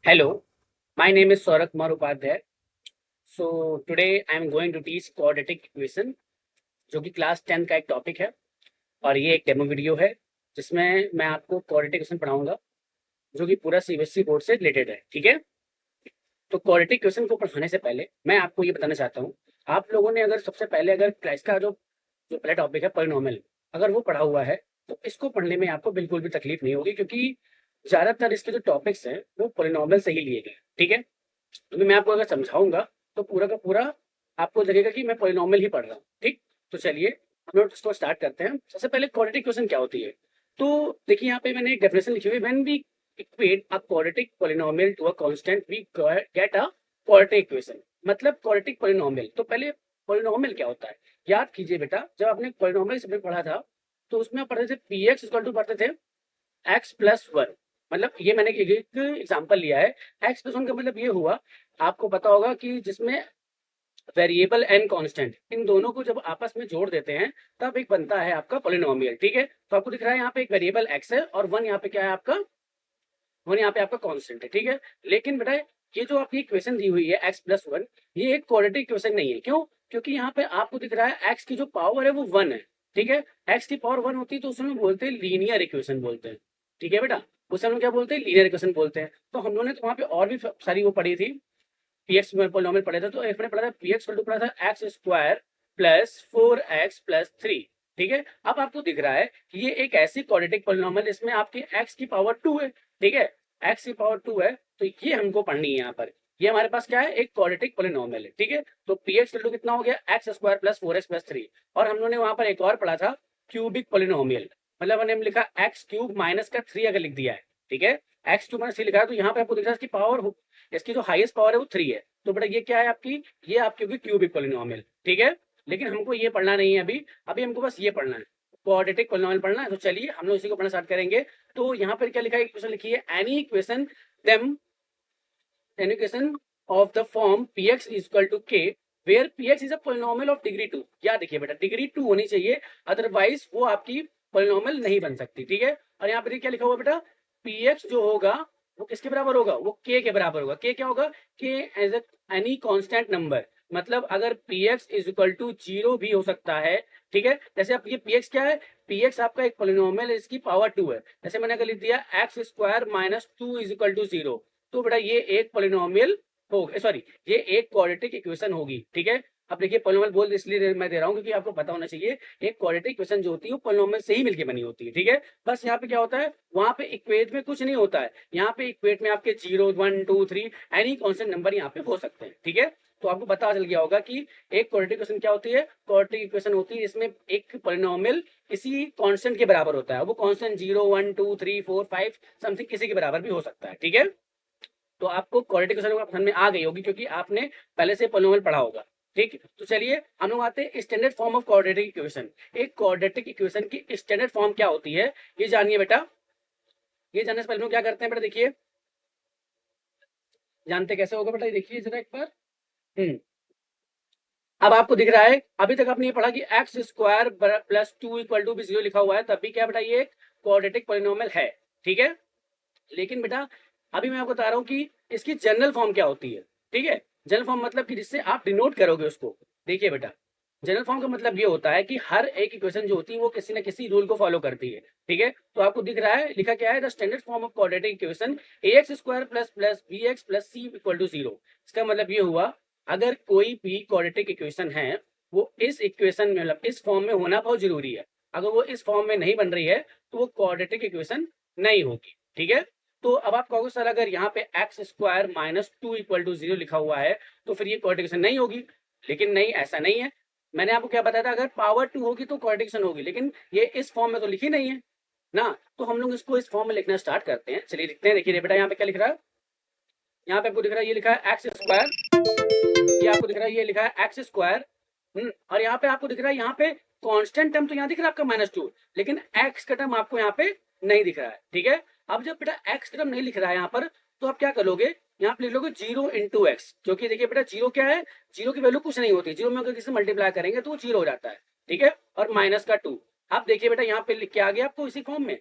Hello, my name is Saurabh Kumar Upadhyay. So today I am going to teach quadratic equation जो कि class 10 का एक topic है और ये एक डेमो वीडियो है जिसमें मैं आपको क्वाड्रेटिक इक्वेशन पढ़ाऊंगा जो कि पूरा सीबीएसई बोर्ड से रिलेटेड है। ठीक है, तो क्वाड्रेटिक इक्वेशन को पढ़ाने से पहले मैं आपको ये बताना चाहता हूँ, आप लोगों ने अगर सबसे पहले अगर क्लास का जो जो पहला टॉपिक है पॉलिनॉमियल, अगर वो पढ़ा हुआ है तो इसको पढ़ने में आपको बिल्कुल भी तकलीफ नहीं होगी, क्योंकि ज्यादातर इसके जो टॉपिक्स हैं वो पॉलिनॉमियल से ही लिए गए। ठीक है, अभी मैं आपको अगर समझाऊंगा तो पूरा का पूरा आपको लगेगा कि मैं पॉलिनॉमियल ही पढ़ रहा हूँ। ठीक, तो चलिए हम लोग इसको स्टार्ट करते हैं। सबसे पहले क्वाड्रेटिक इक्वेशन क्या होती है, तो देखिए यहाँ पे मैंने एक डेफिनेशन लिखी हुई है। When we equate a quadratic polynomial to a constant we get a quadratic equation. मतलब क्वाड्रेटिक पॉलिनॉमियल, तो पहले पॉलिनॉमियल क्या होता है याद कीजिए बेटा। जब आपने पॉलिनॉमियल से पढ़ा था तो उसमें आप पढ़ते थे पी एक्स इक्वल टू पढ़ते थे एक्स प्लस वन। मतलब ये मैंने एक एग्जाम्पल लिया है। एक्स प्लस वन का मतलब ये हुआ, आपको पता होगा कि जिसमें वेरिएबल एंड कांस्टेंट, इन दोनों को जब आपस में जोड़ देते हैं तब एक बनता है आपका पॉलिनोमियल। ठीक है, तो आपको दिख रहा है यहाँ पे एक वेरिएबल एक्स है और वन यहाँ पे क्या है आपका, वन यहाँ पे आपका कांस्टेंट है। ठीक है, लेकिन बेटा ये जो आपकी इक्वेशन दी हुई है एक्स प्लस वन, ये एक क्वाड्रेटिक इक्वेशन नहीं है। क्यों? क्योंकि यहाँ पे आपको दिख रहा है एक्स की जो पावर है वो वन है। ठीक है, एक्स की पावर वन होती है तो उसमें बोलते हैं लीनियर इक्वेशन बोलते हैं। ठीक है बेटा, उसे हम लोग क्या बोलते हैं, लीनियर इक्वेशन बोलते हैं। तो हम लोगों ने तो वहाँ पे और भी सारी वो पढ़ी थी, पीएक्स में पोलिनोमियल पढ़े थे। तो एक मैंने पढ़ा था पीएक्स इक्वल टू पढ़ा था x square plus four x plus three. ठीक है, अब आपको दिख रहा है कि ये एक ऐसी क्वाड्रेटिक पोलिनोमियल इसमें आपकी एक्स की पावर टू है। ठीक है, एक्स की पावर टू है तो ये हमको पढ़नी है यहाँ पर। ये हमारे पास क्या है, एक क्वाड्रेटिक पोलिनोमियल है। ठीक है, तो पीएक्स इक्वल टू कितना हो गया, x square plus four x plus three. और हम लोगों ने वहां पर एक और पढ़ा था क्यूबिक पोलिनोमियल, मतलब हमने लिखा एक्स क्यूब माइनस का थ्री अगर लिख दिया है। ठीक है, एक्स क्यूब माइनस थ्री लिखा है तो यहाँ पे आपको दिख रहा है इसकी पावर, इसकी जो हाईएस्ट पावर है वो थ्री है। तो बेटा ये क्या है आपकी, ये आपकी होगी क्यूबिक पोलिनोमियल। ठीक है, लेकिन हमको ये पढ़ना नहीं है अभी, अभी हमको बस ये पढ़ना है, क्वाड्रेटिक पोलिनोमियल पढ़ना है। तो चलिए हम लोग इसी को पढ़ना स्टार्ट करेंगे। तो यहाँ पर क्या लिखा है, इक्वेशन लिखी है any equation them any equation of the form px is equal to k where px is a polynomial of degree 2। क्या देखिए बेटा, डिग्री 2 होनी चाहिए, अदरवाइज वो आपकी पोलिनोमियल नहीं बन सकती। ठीक है, और यहाँ पे क्या लिखा हुआ बेटा, px जो होगा वो किसके बराबर होगा, वो k के बराबर होगा। k क्या होगा, k as any constant number. मतलब अगर px is equal to zero भी हो सकता है। ठीक है, जैसे आप ये px क्या है, px आपका एक पोलिनोमियल है, इसकी पावर टू है। जैसे मैंने अगर लिख दिया x square minus two is equal to zero, तो बेटा ये एक पोलिनोमियल होगा, सॉरी ये एक क्वाड्रेटिक इक्वेशन होगी। ठीक है, अब देखिए पोलिनोमियल बोल इसलिए मैं दे रहा हूँ क्योंकि आपको पता होना चाहिए एक क्वाड्रेटिक इक्वेशन जो होती है वो पोलिनोमियल से ही मिलकर बनी होती है। ठीक है, बस यहाँ पे क्या होता है, वहां पे इक्वेट में कुछ नहीं होता है, यहाँ पे इक्वेट में आपके zero one two three any constant number यहाँ पे हो सकते हैं। ठीक है, तो आपको पता चल गया होगा कि एक क्वाड्रेटिक इक्वेशन क्या होती है, क्वाड्रेटिक इक्वेशन होती है इसमें एक पोलिनोमियल किसी कांस्टेंट के बराबर होता है। वो constant zero one two three four five something किसी के बराबर भी हो सकता है। ठीक है, तो आपको क्वाड्रेटिक इक्वेशन समझ में आ गई होगी क्योंकि आपने पहले से पोलिनोमियल पढ़ा होगा। ठीक, तो चलिए हम लोग आते हैं standard form of quadratic equation. एक क्वाड्रेटिक इक्वेशन की स्टैंडर्ड फॉर्म क्या होती है ये जानिए बेटा। ये जानने से पहले हम क्या करते हैं बेटा, देखिए जानते कैसे होगा बेटा, देखिए जरा एक बार। अब आपको दिख रहा है, अभी तक आपने ये पढ़ा कि x square plus two equal to भी जीरो लिखा हुआ है, तब भी क्या बेटा ये एक क्वाड्रेटिक पोलिनोमियल है। ठीक है, लेकिन बेटा अभी मैं आपको बता रहा हूँ कि इसकी जनरल फॉर्म क्या होती है। ठीक है, जनरल फॉर्म मतलब कि जिससे आप डिनोट करोगे उसको। देखिए बेटा, जनरल फॉर्म का मतलब ये होता है कि हर एक इक्वेशन जो होती है वो किसी ना किसी रूल को फॉलो करती है। ठीक है, तो आपको दिख रहा है लिखा क्या है, the standard form of quadratic equation a x square plus plus B x plus C equal to zero. इसका मतलब ये हुआ, अगर कोई भी क्वाड्रेटिक इक्वेशन है वो इस इक्वेशन में मतलब इस फॉर्म में होना बहुत जरूरी है। अगर वो इस फॉर्म में नहीं बन रही है तो वो क्वाड्रेटिक इक्वेशन नहीं होगी। ठीक है, तो अब आप कहोगे सर अगर यहाँ पे x square minus two equal to zero लिखा हुआ है तो फिर ये क्वाड्रेटिक नहीं होगी। लेकिन नहीं, ऐसा नहीं है। मैंने आपको क्या बताया था, अगर पावर टू होगी तो क्वाड्रेटिक होगी, लेकिन ये इस फॉर्म में तो लिखी नहीं है ना। तो हम लोग इसको इस फॉर्म में लिखना स्टार्ट करते हैं। चलिए लिखते हैं। देखिए बेटा यहाँ पे क्या लिख रहा है, यहाँ पे आपको दिख रहा है ये लिखा है एक्स स्क्वायर, ये आपको दिख रहा है ये लिखा है एक्स स्क्वायर। और यहाँ पे आपको दिख रहा है, यहाँ पे कांस्टेंट टर्म तो यहाँ दिख रहा है आपका माइनस टू, लेकिन एक्स का टर्म आपको यहाँ पे नहीं दिख रहा है। ठीक है, अब जब बेटा एक्स का टर्म नहीं लिख रहा है यहाँ पर, तो आप क्या करोगे, यहाँ पे लिख लोगे जीरो इंटू एक्स, क्योंकि देखिए बेटा जीरो क्या है, जीरो की वैल्यू कुछ नहीं होती, जीरो में अगर किसी मल्टीप्लाई करेंगे तो वो जीरो हो जाता है। ठीक है, और माइनस का टू। अब देखिए बेटा यहाँ पे लिख के आ गया आपको इसी फॉर्म में।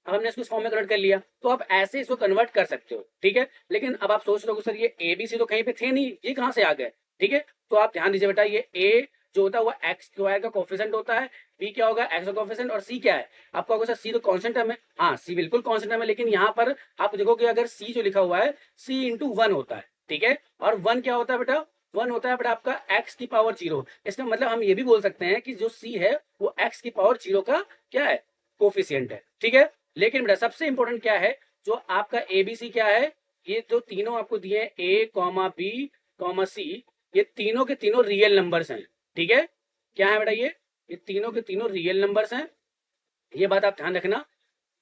अब हमने इसको इस फॉर्म में कन्वर्ट कर लिया, तो आप ऐसे इसको कन्वर्ट कर सकते हो, ठीक है। लेकिन अब आप सोच रहे हो सर ये ए बी सी तो कहीं पे थे नहीं, ये कहाँ से आ गए, ठीक है। तो आप ध्यान दीजिए बेटा, ये ए जो होता है वो एक्स स्क्वायर का कोफिशिएंट होता है, बी क्या होगा एक्स का कोफिशिएंट, और सी क्या है आपका होगा सर सी तो कांस्टेंट टर्म है, हाँ सी बिल्कुल कांस्टेंट टर्म है, लेकिन यहाँ पर आप देखोगे अगर सी जो लिखा हुआ है सी इंटू वन होता है, ठीक है। और वन क्या होता है बेटा, वन होता है बेटा आपका एक्स की पावर जीरो। इसका मतलब हम ये भी बोल सकते हैं कि जो सी है वो एक्स की पावर जीरो का क्या है कोफिशिएंट है, ठीक है। लेकिन बेटा सबसे इंपॉर्टेंट क्या है, जो आपका एबीसी क्या है, ये जो तीनों आपको दिए ए कॉमा बी कॉमा सी, ये तीनों के तीनों रियल नंबर्स हैं, ठीक है। क्या है बेटा ये तीनों के तीनों रियल नंबर्स हैं, ये बात आप ध्यान रखना।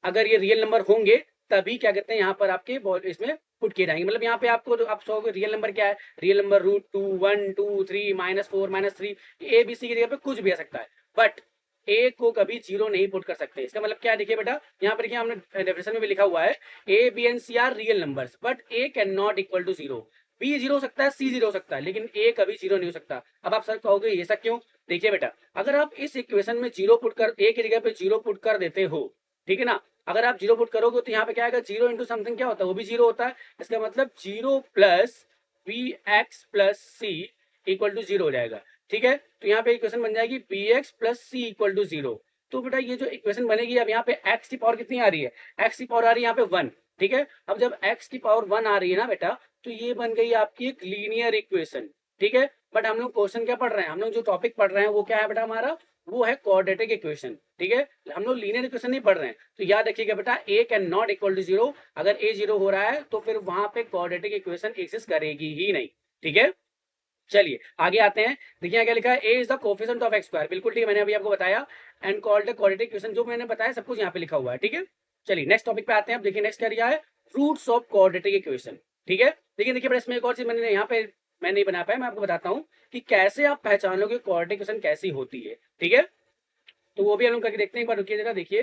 अगर ये रियल नंबर होंगे तभी क्या कहते हैं यहाँ पर आपके इसमें पुट किए जाएंगे। मतलब यहाँ पे आपको आप सो रियल नंबर क्या है, real number root two one two three minus four minus three, a b c की जगह पे कुछ भी आ सकता है, बट ए को कभी जीरो नहीं पुट कर सकते। इसका मतलब क्या है, देखिए बेटा यहाँ पर देखिए हमने डेफिनेशन में भी लिखा हुआ है a b and c are real numbers, but a can not equal to zero. B zero हो सकता है, सी जीरो हो सकता है, लेकिन ए कभी जीरो नहीं हो सकता। अब आप सर कहोगे ये सब क्यों, देखिए बेटा अगर आप इस इक्वेशन में जीरो पुट कर ए की जगह पे जीरो पुट कर देते हो, ठीक है ना, अगर आप जीरो पुट करोगे तो यहाँ पे क्या आएगा, जीरो इंटू समथिंग क्या होता है वो भी जीरो होता है। इसका मतलब zero plus B x plus C equal to zero हो जाएगा, ठीक है। तो यहाँ पे इक्वेशन बन जाएगी b x plus C equal to zero. तो बेटा ये जो इक्वेशन बनेगी, अब यहाँ पे एक्स की पावर कितनी आ रही है, एक्स की पावर आ रही है यहाँ पे वन, ठीक है। अब जब एक्स की पावर वन आ रही है ना बेटा, तो ये बन गई आपकी एक लीनियर इक्वेशन, ठीक है। बट हम लोग क्वेश्चन क्या पढ़ रहे हैं, हम लोग जो टॉपिक पढ़ रहे हैं वो क्या है बेटा हमारा, वो है क्वाड्रेटिक इक्वेशन, ठीक है। हम लोग लीनियर इक्वेशन नहीं पढ़ रहे हैं। तो याद रखिएगा बेटा A can not equal to zero, अगर ए जीरो हो रहा है तो फिर वहां पे क्वाड्रेटिक इक्वेशन एक्सिस्ट करेगी ही नहीं, ठीक है। चलिए आगे आते हैं, देखिए क्या लिखा है, A is the coefficient of X square, बिल्कुल ठीक है, मैंने अभी आपको बताया, and called the quadratic equation, जो मैंने बताया सब कुछ यहाँ पे लिखा हुआ है, ठीक है। चलिए नेक्स्ट टॉपिक पे आते हैं। अब देखिए नेक्स्ट क्या दिया है, रूट्स ऑफ क्वाड्रेटिक इक्वेशन, ठीक है। देखिए देखिए इसमें एक और चीज मैंने यहाँ पे मैं नहीं बना पाया, मैं आपको बताता हूँ कि कैसे आप पहचान लोगे क्वाड्रेटिक इक्वेशन कैसी होती है, ठीक है। तो वो भी हम लोग करके देखते हैं, एक बार रुकिए जरा, देखिए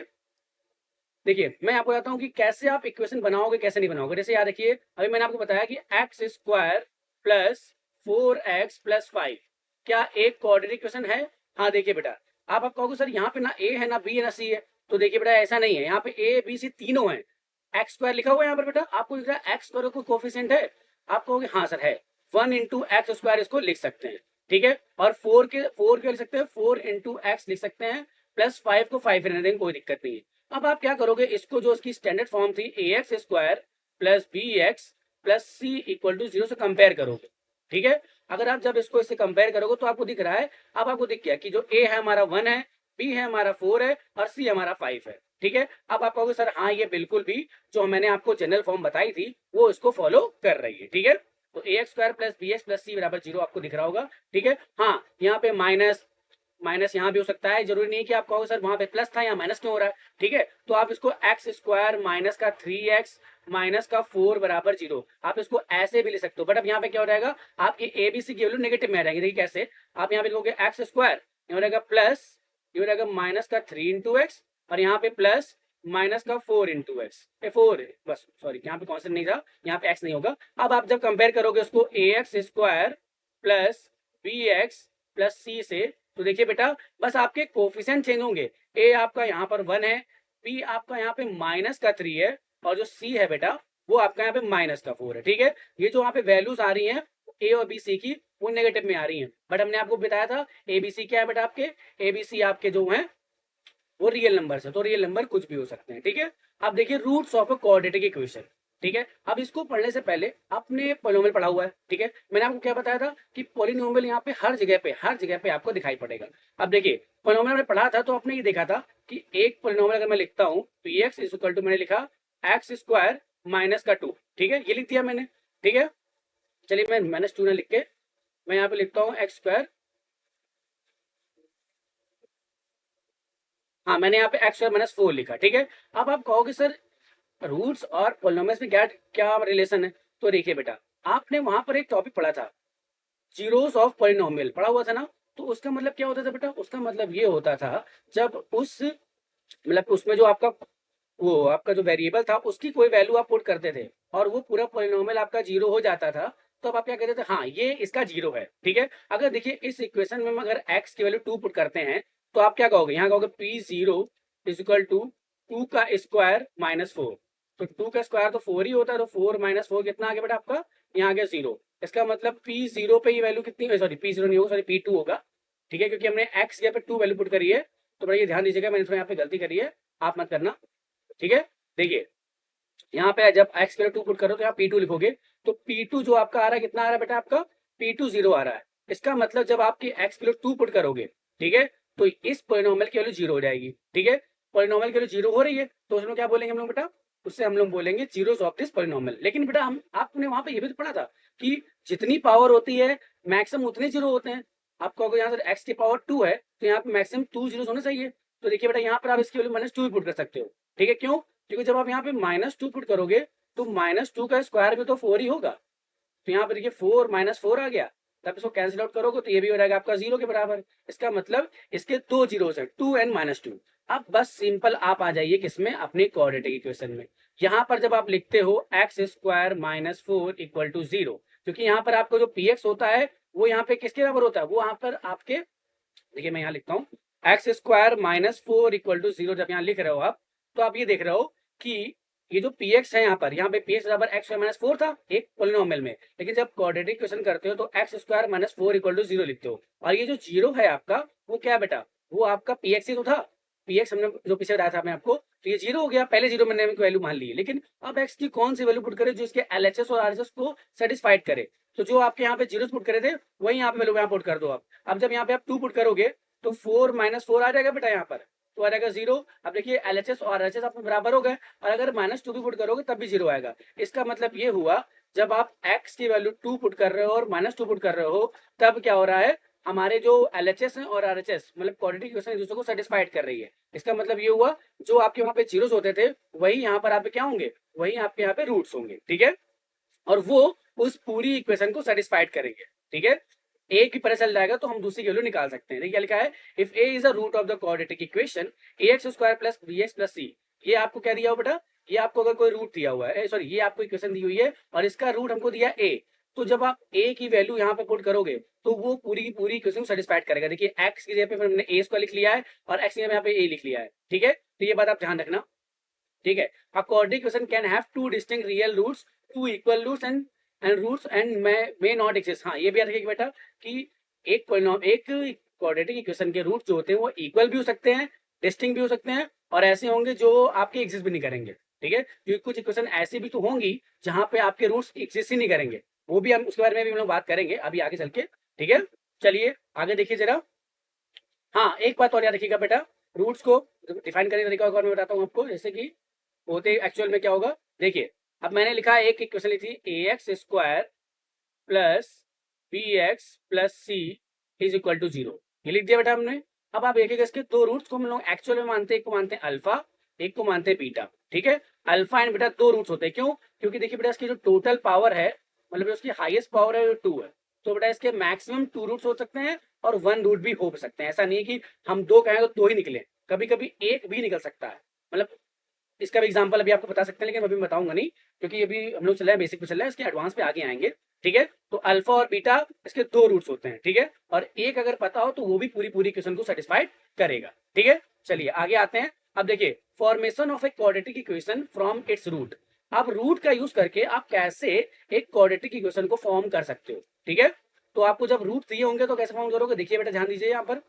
देखिए मैं आपको बताता हूँ कि कैसे आप इक्वेशन बनाओगे कैसे नहीं बनाओगे। जैसे याद रखिए अभी मैंने आपको बताया कि x square plus four x plus five क्या एक क्वाड्रेटिक इक्वेशन है, हाँ देखिए बेटा आप कहोगे सर यहाँ पे ना ए है ना बी है ना सी है, तो देखिए बेटा ऐसा नहीं है, यहाँ पे ए बी सी तीनों है, एक्स स्क्वायर लिखा हुआ है यहाँ पर बेटा, आपको दिख रहा है एक्स स्क्वायर को कोफिशिएंट है, आप कहोगे हाँ सर है, वन इंटू एक्स स्क्वायर इसको लिख सकते हैं, ठीक है। और फोर के लिख सकते हैं, फोर इंटू एक्स लिख सकते हैं, प्लस फाइव को फाइव रहने देंगे, कोई दिक्कत नहीं है। अब आप क्या करोगे, इसको जो इसकी स्टैंडर्ड फॉर्म थी A x square plus B x plus C equal to zero से कंपेयर करोगे, ठीक है। अगर आप जब इसको इससे कंपेयर करोगे तो आपको दिख रहा है, अब आपको दिख गया कि जो ए है हमारा वन है, बी है हमारा फोर है, और सी हमारा फाइव है, ठीक है। अब आप कहोगे सर हाँ ये बिल्कुल भी जो मैंने आपको जनरल फॉर्म बताई थी वो इसको फॉलो कर रही है, ठीक है। तो A x square plus B x plus C बराबर जीरो आपको दिख रहा होगा, ठीक है। हाँ यहाँ पे माइनस माइनस यहाँ भी हो सकता है, जरूरी नहीं कि आप कहोगे सर वहां पे प्लस था यहाँ माइनस क्यों हो रहा है, ठीक है। तो आप इसको एक्स स्क्वायर माइनस का थ्री एक्स माइनस का फोर बराबर जीरो, आप इसको ऐसे भी ले सकते हो। बट अब यहाँ पे क्या हो जाएगा, आपके ए बी सी की वैल्यू नेगेटिव में आ जाएंगे। देखिए कैसे, आप यहाँ पे लिखोगे एक्स स्क्वायर, ये हो जाएगा प्लस, ये हो जाएगा माइनस का थ्री इंटू एक्स, और यहाँ पे प्लस माइनस का फोर इंटू एक्स, फोर बस सॉरी यहाँ पे कॉन्स्टेंट नहीं था, यहाँ पे एक्स नहीं होगा। अब आप जब कंपेयर करोगे उसको A x square plus B x plus C से, तो देखिए बेटा बस आपके कोफिशिएंट चेंज होंगे, ए आपका यहाँ पर वन है, बी आपका यहाँ पे माइनस का थ्री है, और जो सी है बेटा वो आपका यहाँ पे माइनस का फोर है, ठीक है। ये जो यहाँ पे वैल्यूज आ रही हैं ए और बी सी की वो नेगेटिव में आ रही हैं, बट हमने आपको बताया था ए बी सी क्या है बेटा, आपके ए बी सी आपके जो हैं वो रियल नंबर है, तो रियल नंबर कुछ भी हो सकते हैं, ठीक है। अब देखिए roots of a quadratic equation, ठीक है। अब इसको पढ़ने से पहले आपने पॉलिनोमियल पढ़ा हुआ है, ठीक है। मैंने आपको क्या बताया था कि पॉलिनोमियल यहाँ पे हर जगह पे आपको दिखाई पड़ेगा। अब देखिए पॉलिनोमियल में पढ़ा था तो आपने ये देखा था कि एक पॉलिनोमियल अगर मैं लिखता हूँ तो एक्स इज इक्वल टू मैंने लिखा एक्स स्क्वायर माइनस का टू, ठीक है, ये लिख दिया मैंने, ठीक है। चलिए मैं माइनस टू ने लिख के मैं यहाँ पे लिखता हूँ एक्स स्क्वायर, हाँ मैंने यहाँ पे एक्स स्क्वायर माइनस फोर लिखा, ठीक है। अब आप कहोगे सर रूट्स और पॉलिनोमियल्स में क्या क्या रिलेशन है, तो देखिए बेटा आपने वहां पर एक टॉपिक पढ़ा था जीरोस ऑफ पॉलिनोमियल पढ़ा हुआ था ना, तो उसका मतलब क्या होता था बेटा, उसका मतलब ये होता था जब उस मतलब उसमें जो आपका वो आपका जो वेरिएबल था उसकी कोई वैल्यू आप पुट करते थे और वो पूरा पॉलिनोमियल आपका जीरो हो जाता था, तो अब आप क्या कहते थे, हाँ ये इसका जीरो है, ठीक है। अगर देखिए इस इक्वेशन में अगर एक्स की वैल्यू टू पुट करते हैं तो आप क्या कहोगे, यहाँ कहोगे p zero is equal to 2 का स्क्वायर माइनस 4, तो 2 का स्क्वायर तो 4 ही होता है, तो 4 माइनस 4 कितना आ गया बेटा आपका, यहाँ आ गया 0। इसका मतलब P0 पे ये वैल्यू कितनी, सॉरी P0 नहीं होगा, सॉरी P2 होगा, ठीक है, क्योंकि हमने x के पे 2 वैल्यू पुट करी है। तो बड़ा ये ध्यान दीजिएगा, मैंने इसमें यहाँ पे गलती करी है, आप मत करना, ठीक है। देखिए यहाँ पे जब x के लिए 2 पुट करो तो यहाँ P2 लिखोगे, तो P2 जो आपका आ रहा है कितना आ रहा है बेटा आपका, P2 0 आ रहा है। इसका मतलब जब आपकी x के लिए 2 पुट करोगे, ठीक है, तो इस पोलिनोमियल की वैल्यू 0 हो जाएगी, ठीक है। पोलिनोमियल की वैल्यू 0 हो रही है, तो उसमें क्या बोलेंगे हम लोग बेटा, उससे हम लोग बोलेंगे जीरोस ऑफ दिस पोलिनोमियल। लेकिन बेटा हम आपने वहां पे ये भी तो पढ़ा था कि जितनी पावर होती है मैक्सिमम उतने जीरो होते हैं। आपको अगर यहाँ से x की पावर 2 है तो यहाँ पे मैक्सिमम 2 जीरो होने चाहिए। तो देखिए बेटा यहाँ पर आप इसकी वैल्यू -2 पुट कर सकते हो, ठीक है। क्यों, क्योंकि जब आप यहाँ पे -2 पुट करोगे तो -2 का स्क्वायर भी तो 4 ही होगा। तो यहाँ पे देखिए 4 - 4 आ गया, तब इसको कैंसिल आउट करोगे तो ये भी हो जाएगा आपका 0 के बराबर। इसका मतलब इसके दो जीरो है, 2 and -2। अब बस सिंपल आप आ जाइए किसमें, अपने क्वाड्रेटिक इक्वेशन में। यहाँ पर जब आप लिखते हो x square minus 4 equal to 0, क्योंकि यहाँ पर आपको जो px होता है वो यहाँ पे किसके बराबर होता है, वो यहाँ पर आपके, देखिए मैं यहाँ लिखता हूँ x square minus 4 equal to 0। जब यहाँ लिख रहे हो आप, तो आप ये देख रहे हो कि ये जो px है यहाँ पे px बराबर x स्क्वायर माइनस 4 था एक पोलिनोमियल में, लेकिन जब क्वाड्रेटिक इक्वेशन करते हो तो x square minus 4 equal to 0 लिखते हो। और ये जो 0 है आपका वो क्या है बेटा, वो आपका px ही तो था, px हमने जो पीछे बताया था मैं आपको, तो ये 0 हो गया, पहले 0 मैंने वैल्यू मान ली। लेकिन अब x की कौन सी वैल्यू पुट करे जो इसके LHS और RHS को सेटिस्फाइड करे। तो जो आपके यहाँ पे जीरो पुट करे थे वही यहाँ पे वैल्यू यहाँ पुट कर दो आप। अब जब यहाँ पे आप 2 पुट करोगे तो 4 - 4 आ जाएगा बेटा यहाँ पर, तो आ जाएगा 0। अब देखिए LHS और RHS आपको बराबर हो गए, और अगर -2 भी पुट करोगे तब भी 0 आएगा। इसका मतलब ये हुआ जब आप x की वैल्यू 2 पुट कर रहे हो और -2 पुट कर रहे हो, तब क्या हो रहा है, हमारे जो LHS है और RHS मतलब क्वाड्रेटिक इक्वेशन एक दूसरे को सेटिस्फाइड कर रही है। इसका मतलब ये हुआ जो आपके वहां पे जीरोस होते थे वही यहाँ पर आपके क्या होंगे, वही आपके यहाँ पे रूट्स होंगे, ठीक है। और वो उस पूरी इक्वेशन को सेटिस्फाइड करेंगे, ठीक है। ए की पता चल जाएगा तो हम दूसरी वैल्यू निकाल सकते हैं। देखिए क्या लिखा है, if a is a root of the quadratic equation ax square plus bx plus c। ये आपको क्या दिया हुआ बेटा, ये आपको अगर कोई रूट दिया हुआ है, सॉरी ये आपको इक्वेशन दी हुई है और इसका रूट हमको दिया a, तो जब आप a की वैल्यू यहाँ पे पुट करोगे तो वो पूरी की पूरी इक्वेशन सेटिस्फाइड करेगा। देखिए x की जगह पे हमने a स्क्वायर लिख लिया है और x की जगह यहाँ पे a लिख लिया है, ठीक है। तो ये बात आप ध्यान रखना, ठीक है। A quadratic equation can have two distinct real roots, two equal roots and roots and may not exist. हाँ ये भी याद रखिएगा बेटा कि एक क्वाड्रेटिक इक्वेशन के रूट जो होते हैं वो इक्वल भी हो सकते हैं, डिस्टिंक्ट भी हो सकते हैं, और ऐसे होंगे जो आपके एग्जिस्ट भी नहीं करेंगे, ठीक है। क्योंकि कुछ इक्वेशन ऐसी भी तो होंगी जहां पे आपके रूट्स एग्जिस्ट ही नहीं करेंगे, वो भी हम उसके बारे में भी हम लोग बात करेंगे अभी आगे चल के, ठीक है। चलिए आगे देखिए जरा। हाँ एक बात और याद रखिएगा बेटा, रूट्स को डिफाइन करने का तरीका और मैं बताता हूँ आपको, जैसे कि होते एक्चुअल में क्या होगा। देखिए अब मैंने लिखा है एक इक्वेशन लिखी ax square plus bx plus c is equal to 0, ये लिख दिया बेटा हमने। अब आप देखिएगा इसके दो रूट्स को हम लोग एक्चुअल में मानते हैं, एक को मानते हैं अल्फा, एक को मानते हैं बीटा, ठीक है। अल्फा एंड बीटा दो रूट्स होते हैं, क्यों, क्योंकि देखिए बेटा इसकी जो टोटल पावर है मतलब उसकी हाईएस्ट पावर है वो 2 है, तो बेटा इसके मैक्सिमम 2 रूट्स हो सकते हैं और 1 रूट भी हो सकते हैं। ऐसा नहीं है कि हम 2 कहें तो 2 ही निकले, कभी कभी 1 भी निकल सकता है। मतलब इसका भी एग्जांपल अभी आपको बता सकते हैं, लेकिन अभी बताऊंगा नहीं, क्योंकि अभी हम लोग चल रहे हैं बेसिक पे चल रहा है, इसके एडवांस पे आगे आएंगे, ठीक है। तो अल्फा और बीटा इसके दो रूट्स होते हैं, ठीक है, और एक अगर पता हो तो वो भी पूरी पूरी इक्वेशन को सेटिस्फाइड करेगा, ठीक है। चलिए आगे आते हैं। अब देखिए formation of a quadratic equation from its root. अब रूट का यूज करके आप कैसे एक क्वाड्रेटिक इक्वेशन को फॉर्म कर सकते हो, ठीक है। तो आपको जब रूट दिए होंगे तो कैसे फॉर्म करोगे, देखिए बेटा ध्यान दीजिए यहाँ पर,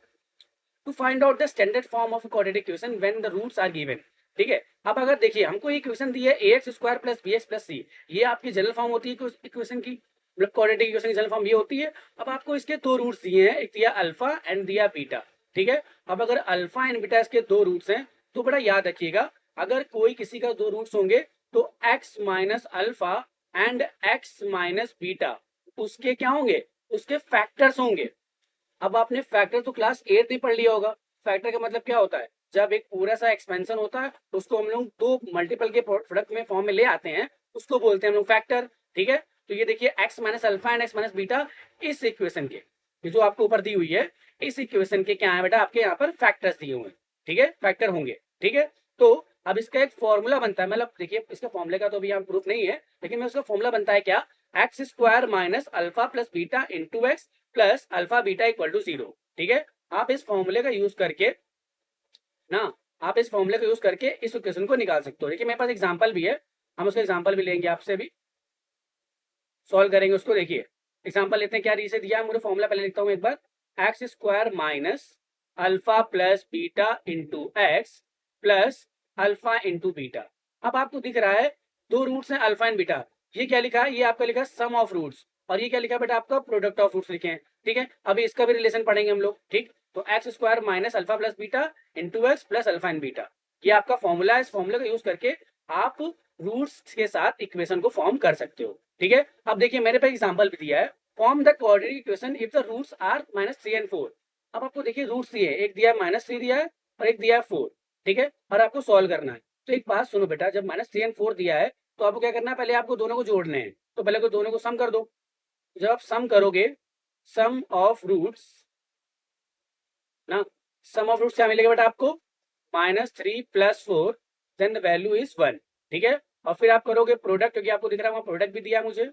to find out the standard form of quadratic equation when the roots are given, ठीक है। अब अगर देखिए हमको इक्वेशन दी है ax square plus bx plus c, ये आपकी जनरल फॉर्म होती है इक्वेशन की, मतलब क्वाड्रेटिक इक्वेशन की जनरल फॉर्म ये होती है। अब आपको इसके दो रूट्स दिए हैं, एक दिया अल्फा एंड दिया बीटा, ठीक है। अब अगर अल्फा एंड बीटा इसके दो रूट्स हैं तो बड़ा याद रखिएगा, अगर कोई किसी का दो रूट्स होंगे तो x minus alpha and x minus beta उसके क्या होंगे, उसके फैक्टर्स होंगे। अब आपने फैक्टर तो क्लास 8 में पढ़ लिया होगा। फैक्टर का मतलब क्या होता है, जब एक पूरा सा एक्सपेंशन होता है तो उसको हम लोग दो मल्टीपल के प्रोडक्ट में फॉर्म में ले आते हैं, उसको बोलते हैं हम लोग फैक्टर, ठीक है। तो ये देखिए x minus alpha and x minus beta इस इक्वेशन के, ये जो आपको ऊपर दी हुई है इस इक्वेशन के क्या है बेटा, आपके यहाँ पर फैक्टर्स दिए हुए हैं, ठीक है, फैक्टर होंगे, ठीक है। तो अब इसका एक फॉर्मूला बनता है, मतलब देखिए इसका फॉर्मूले का तो अभी यहाँ प्रूफ नहीं है, लेकिन मैं उसका फॉर्मूला बनता है क्या, x square minus alpha plus beta into x plus alpha beta equal to 0, ठीक है। आप इस फॉर्मूले का यूज करके ना आप इस फॉर्मूले को यूज करके इस इक्वेशन को निकाल सकते हो। देखिए मेरे पास एग्जांपल भी है, हम उसका एग्जांपल भी लेंगे, आपसे भी सॉल्व करेंगे उसको। देखिए एग्जांपल लेते हैं, क्या रीसे दिया है, मुझे फॉर्मूला पहले लिखता हूँ एक बार, X square minus alpha plus beta into x plus alpha into beta. अब आपको दिख रहा है दो रूट्स हैं अल्फा एंड बीटा, ये क्या लिखा है, ये आपका लिखा है सम ऑफ रूट्स, और ये क्या लिखा है बेटा आपका प्रोडक्ट ऑफ रूट्स लिखे हैं। ठीक है, अभी इसका भी रिलेशन पढ़ेंगे हम लोग। ठीक, तो x square minus alpha plus beta into x plus alpha and beta, ये आपका फॉर्मूला है। इस फॉर्मूले को यूज करके आप रूट्स के साथ इक्वेशन को फॉर्म कर सकते हो। ठीक है, अब देखिए मेरे पे एग्जांपल भी दिया है, form the quadratic equation if the roots are -3 and 4। अब आपको देखिए रूट्स दिए, एक दिया है -3 दिया है और एक दिया है 4। ठीक है, और आपको सॉल्व करना है। तो एक बात सुनो बेटा, जब -3 and 4 दिया है तो आपको क्या करना है, पहले आपको दोनों को जोड़ने हैं। तो पहले को दोनों को सम कर दो। जब आप सम करोगे, सम ऑफ रूट्स ना, सम ऑफ रूट्स क्या मिलेगा बेटा आपको, -3 + 4, देन द वैल्यू इज 1। ठीक है, और फिर आप करोगे प्रोडक्ट, क्योंकि आपको दिख रहा है वहां प्रोडक्ट भी दिया है मुझे।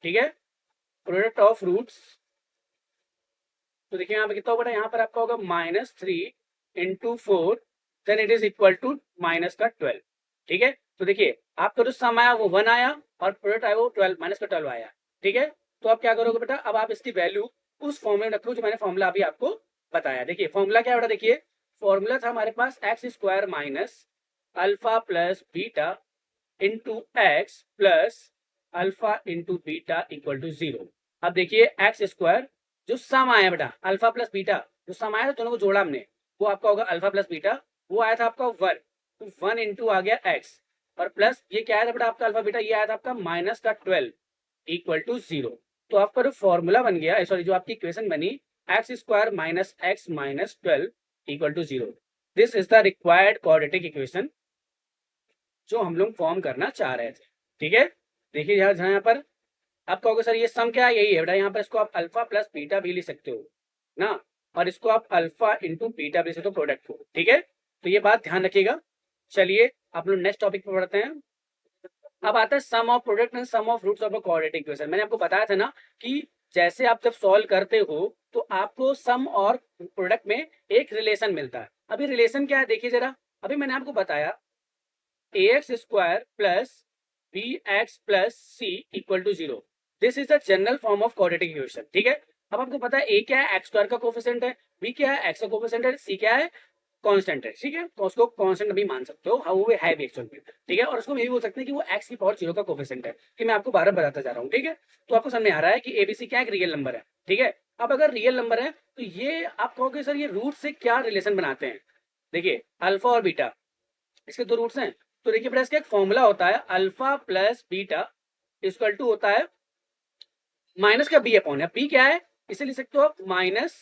ठीक है, प्रोडक्ट ऑफ रूट्स, तो देखिए यहाँ पे कितना होगा, यहाँ पर आपका होगा -3 × 4, then it is equal to -12। ठीक है, तो देखिए आपका जो सम आया वो 1 आया और प्रोडक्ट आया वो 12 -12 आया। ठीक है, तो आप क्या करोगे बेटा, अब आप इसकी वैल्यू उस फॉर्मूले में रख लो जो मैंने फॉर्मूला अभी आपको बताया। देखिए फॉर्मूला क्या है बेटा, देखिए फॉर्मूला था हमारे पास X square minus alpha plus beta into x plus alpha into beta equal to 0। अब देखिए एक्स स्क्वायर, जो सम आया बेटा अल्फा प्लस बीटा, जो सम आया था दोनों को जोड़ा हमने, वो आपका होगा अल्फा प्लस बीटा, वो आया था आपका 1, तो 1 इंटू आ गया एक्स, और प्लस ये क्या आया था बेटा आपका अल्फा बीटा, ये आया था आपका -12 इक्वल टू 0। तो आपका जो फॉर्मूला बन गया, सॉरी जो आपकी इक्वेशन बनी, x square minus x minus 12 equal to 0, this is the required quadratic equation जो हम लोग फॉर्म करना चाह रहे थे। ठीक है, देखिए यहाँ पर आप कहोगे सर ये सम क्या है, यही है बेटा, यहाँ पर इसको आप अल्फा प्लस बीटा भी लिख सकते हो ना, और इसको आप अल्फा इंटू बीटा भी लिख सकते हो प्रोडक्ट को। ठीक है, तो ये बात ध्यान रखिएगा। चलिए आप लोग नेक्स्ट टॉपिक पर बढ़ते हैं। अब आता है sum of product and sum of roots of a quadratic equation. मैंने आपको बताया था ना कि जैसे आप जब सॉल्व करते हो तो आपको सम और प्रोडक्ट में एक रिलेशन मिलता है। अभी रिलेशन क्या है देखिए जरा, अभी मैंने आपको बताया ax² plus bx plus c equal to 0, this is the general form of quadratic equation. ठीक है, अब आपको पता है a क्या है, x² का कोफिशिएंट है, b क्या है, x का कोफिशिएंट है, c क्या है, कांस्टेंट है। ठीक है, तो उसको कांस्टेंट भी मान सकते हो, हाँ वो है भी एक्चुअल में। ठीक है, और उसको ये भी बोल सकते हैं कि वो x की पावर 0 का कोफिशिएंट है, कि मैं आपको बार बार बताता जा रहा हूँ। ठीक है, तो आपको समझ में आ रहा है कि एबीसी क्या एक रियल नंबर है। ठीक है, अब अगर रियल नंबर है तो ये आप कहोगे सर ये रूट से क्या रिलेशन बनाते हैं। देखिए अल्फा और बीटा, इसके दो रूट्स हैं, तो देखिए बेटा इसका एक फॉर्मूला होता है alpha plus beta equal to होता है माइनस का बी अपॉन है, बी क्या है, इसे लिख सकते हो आप minus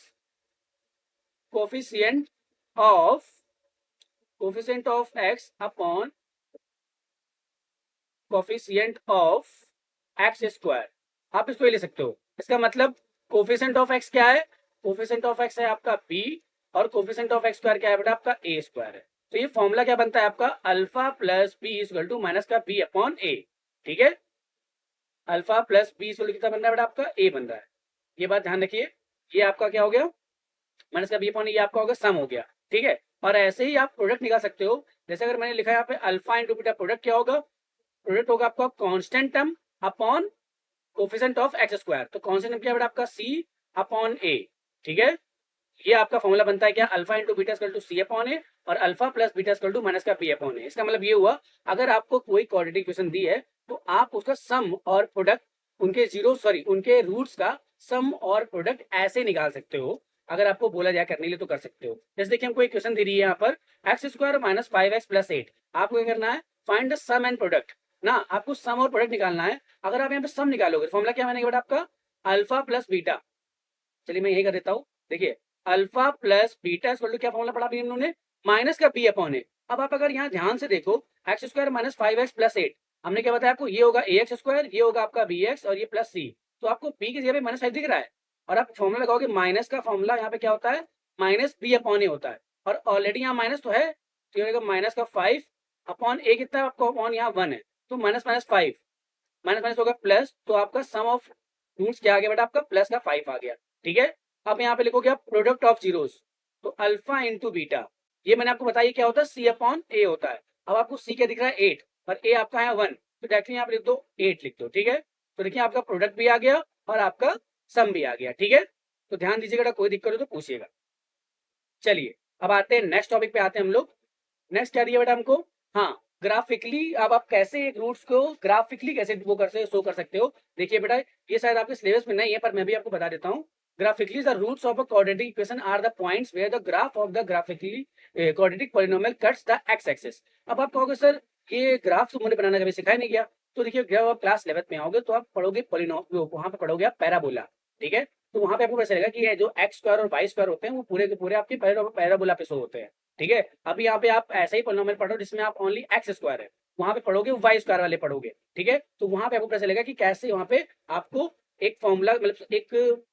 coefficient of x upon coefficient of X square, आप इसको ये ले सकते हो। इसका मतलब कोफिशिएंट ऑफ एक्स क्या है, कोफिशिएंट ऑफ एक्स है आपका बी, और कोफिशिएंट ऑफ एक्स स्क्वायर क्या है बेटा आपका ए स्क्वायर है। तो ये फॉर्मूला क्या बनता है आपका, alpha plus b equal to minus का बी अपॉन ए। ठीक है, अल्फा प्लस बी इक्वल कितना बन रहा है बेटा आपका ए बन रहा है। ये बात ध्यान रखिए, ये आपका क्या हो गया, माइनस का बी अपॉन ये आपका होगा सम हो गया। ठीक है, और ऐसे ही आप प्रोडक्ट निकाल सकते हो। जैसे अगर मैंने लिखा है यहाँ पे अल्फा इंटू बीटा, प्रोडक्ट क्या होगा, प्रोडक्ट होगा आपका constant term upon coefficient of X square, तो कांस्टेंट टर्म क्या है आपका सी अपॉन ए। ठीक है, ये आपका फॉर्मूला बनता है क्या, alpha into beta equal to C upon A, और alpha plus beta equal to minus का बी अपॉन ए। इसका मतलब ये हुआ, अगर आपको कोई क्वाड्रेटिक इक्वेशन दी है तो आप उसका सम और प्रोडक्ट, उनके रूट्स का सम और प्रोडक्ट ऐसे निकाल सकते हो। अगर आपको बोला जाए करने के लिए तो कर सकते हो। जैसे देखिए हमको एक क्वेश्चन दे रही है यहाँ पर x square minus 5x plus 8, आपको क्या करना है, find the sum and product ना, आपको सम और प्रोडक्ट निकालना है। अगर आप यहाँ पे सम निकालोगे फॉर्मूला क्या बनेगा बेटा आपका, अल्फा प्लस बीटा, चलिए मैं यही कर देता हूँ। देखिए alpha plus beta equal to क्या फॉर्मूला पढ़ा हम लोगों ने, माइनस का बी अपॉन ए। अब आप अगर यहाँ ध्यान से देखो, x square minus 5x plus 8, हमने क्या बताया आपको, ये होगा ए एक्स स्क्वायर, ये होगा आपका बी एक्स, और ये प्लस सी। तो आपको बी की जगह पे -5 दिख रहा है, और आप फॉर्मूला लगाओगे, माइनस का फॉर्मूला यहाँ पे क्या होता है, माइनस बी अपॉन ए होता है, और ऑलरेडी यहाँ माइनस तो है, तो ये होगा माइनस का 5 अपॉन ए, कितना है आपको अपॉन यहाँ 1 है, तो माइनस माइनस 5 माइनस माइनस होगा प्लस, तो आपका सम ऑफ रूट्स क्या आ गया बेटा आपका, प्लस का 5 आ गया। ठीक है, अब यहाँ पे लिखोगे आप प्रोडक्ट ऑफ जीरोस, तो अल्फा इंटू बीटा, ये मैंने आपको बताया क्या होता है, सी अपॉन ए होता है। अब आपको सी क्या दिख रहा है 8 और ए आपका है 1, तो डायरेक्टली यहाँ पे लिख दो 8 लिख दो, ठीक है। तो देखिए आपका प्रोडक्ट भी आ गया और आपका सम भी आ गया, ठीक है। तो ध्यान दीजिएगा, कोई दिक्कत हो तो पूछिएगा। चलिए अब आते हैं नेक्स्ट टॉपिक पे आते हैं हम लोग। नेक्स्ट क्या दिया बेटा हमको, हाँ ग्राफिकली। अब आप कैसे एक रूट्स को ग्राफिकली कैसे वो कर सकते शो कर सकते हो। देखिए बेटा ये शायद आपके सिलेबस में नहीं है पर मैं भी आपको बता देता हूँ। Graphically the roots of a quadratic equation are the points where the graph of the graphically quadratic polynomial cuts the x axis. अब आप कहोगे सर ये ग्राफ तो मुझे बनाना कभी सिखाया नहीं गया। तो देखिए जब आप क्लास 11th में आओगे तो आप पढ़ोगे पॉलिनोमियल, वहां पे पढ़ोगे आप पैराबोला, ठीक है। तो वहां पे आपको पता चलेगा कि ये जो एक्स स्क्वायर और वाई स्क्वायर होते हैं वो पूरे के पूरे आपके पैराबोला पे शो होते हैं, ठीक है। अभी यहाँ पे आप ऐसे ही पॉलिनोमियल पढ़ो जिसमें आप ओनली एक्स स्क्वायर है, वहां पे पढ़ोगे वाई स्क्वायर वाले पढ़ोगे, ठीक है। तो वहां पे आपको पता चलेगा कि कैसे वहां पे आपको एक फॉर्मूला मतलब एक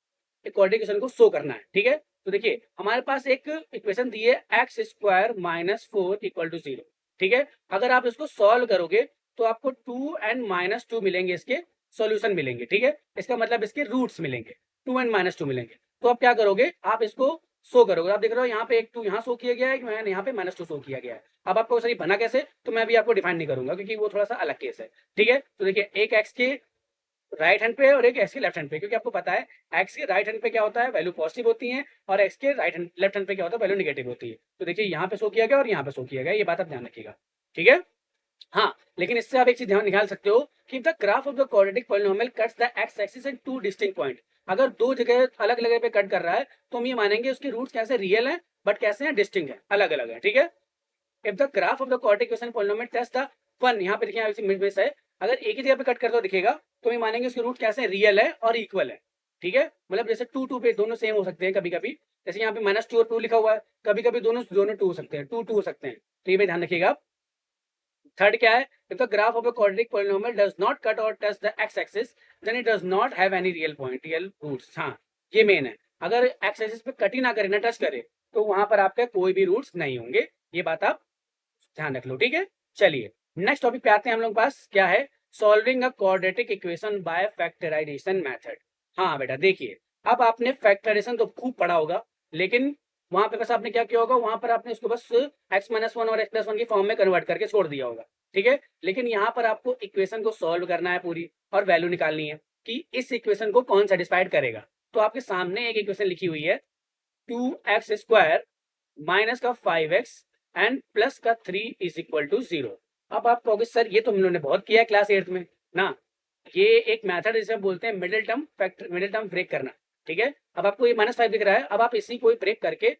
कोऑर्डिनेशन को शो करना है, ठीक है। तो देखिए हमारे पास एक इक्वेशन दी है x square minus 4 equal to 0, ठीक है। अगर आप इसको सॉल्व करोगे तो आपको 2 एंड -2 मिलेंगे, इसके सॉल्यूशन मिलेंगे, ठीक है। इसका मतलब इसके रूट्स मिलेंगे, 2 एंड -2 मिलेंगे। तो आप क्या करोगे, आप इसको शो करोगे। आप देख रहे हो यहाँ पे एक 2 यहाँ शो किया गया है, यहाँ पे -2 शो किया गया है। अब आपको सही बना कैसे, तो मैं भी आपको डिफाइन नहीं करूंगा क्योंकि वो थोड़ा सा अलग केस है, ठीक है। तो देखिए एक एक्स के राइट हैंड पे और एक एक्स के लेफ्ट हैंड पे, क्योंकि आपको पता है एक्स के राइट हैंड पे क्या होता है, वैल्यू पॉजिटिव होती है और एक्स के राइट हैंड लेफ्ट हैंड पे क्या होता है, वैल्यू नेगेटिव होती है। तो देखिए यहाँ पे शो किया गया और यहाँ पे शो किया गया, ये बात आप ध्यान रखिएगा, ठीक है। हाँ लेकिन इससे आप एक चीज ध्यान निकाल सकते हो कि the graph of the quadratic polynomial cuts the x axis in 2 distinct point. अगर दो जगह अलग अलग पे कट कर रहा है तो हम ये मानेंगे उसके रूट्स कैसे रियल हैं बट कैसे हैं, डिस्टिंक्ट है, अलग अलग है, ठीक है। If the graph of the quadratic equation polynomial test the one, यहाँ पे देखिए मिड में है, अगर एक ही जगह पे कट करता हुआ दिखेगा तो हम मानेंगे उसके रूट कैसे रियल है और इक्वल है, ठीक है। मतलब जैसे 2 2 पे दोनों सेम हो सकते हैं कभी कभी, जैसे यहाँ पे -2 और 2 लिखा हुआ है, कभी कभी दोनों दोनों 2 हो सकते हैं, 2 2 हो सकते हैं, तो ये भी ध्यान रखिएगा आप। थर्ड क्या है, if the graph of a quadratic polynomial does not cut or touch the x axis then it does not have any real point real roots। हाँ ये मेन है, अगर x axis पे कट ही ना करे ना टच करे तो वहां पर आपके कोई भी रूट्स नहीं होंगे, ये बात आप ध्यान रख लो, ठीक है। चलिए नेक्स्ट टॉपिक पे आते हैं हम लोग पास, क्या है, solving a quadratic equation by factorization method. हाँ बेटा देखिए अब आपने फैक्टराइजेशन तो खूब पढ़ा होगा, लेकिन वहां पे बस आपने क्या किया होगा, वहां पर आपने उसको बस x-1 और x+1 की फॉर्म में कन्वर्ट करके छोड़ दिया होगा, ठीक है। लेकिन यहाँ पर आपको इक्वेशन को सॉल्व करना है पूरी और वैल्यू निकालनी है कि इस इक्वेशन को कौन सेटिस्फाइड करेगा। तो आपके सामने एक इक्वेशन लिखी हुई है 2x² माइनस का 5x एंड प्लस का 3 इज इक्वल टू 0। अब आप कहोगे सर ये तो हम लोगों ने बहुत किया है क्लास 8th में ना, ये एक मेथड जिसे बोलते हैं मिडिल टर्म ब्रेक करना, ठीक है। अब आपको ये -5 दिख रहा है, अब आप इसी को ब्रेक करके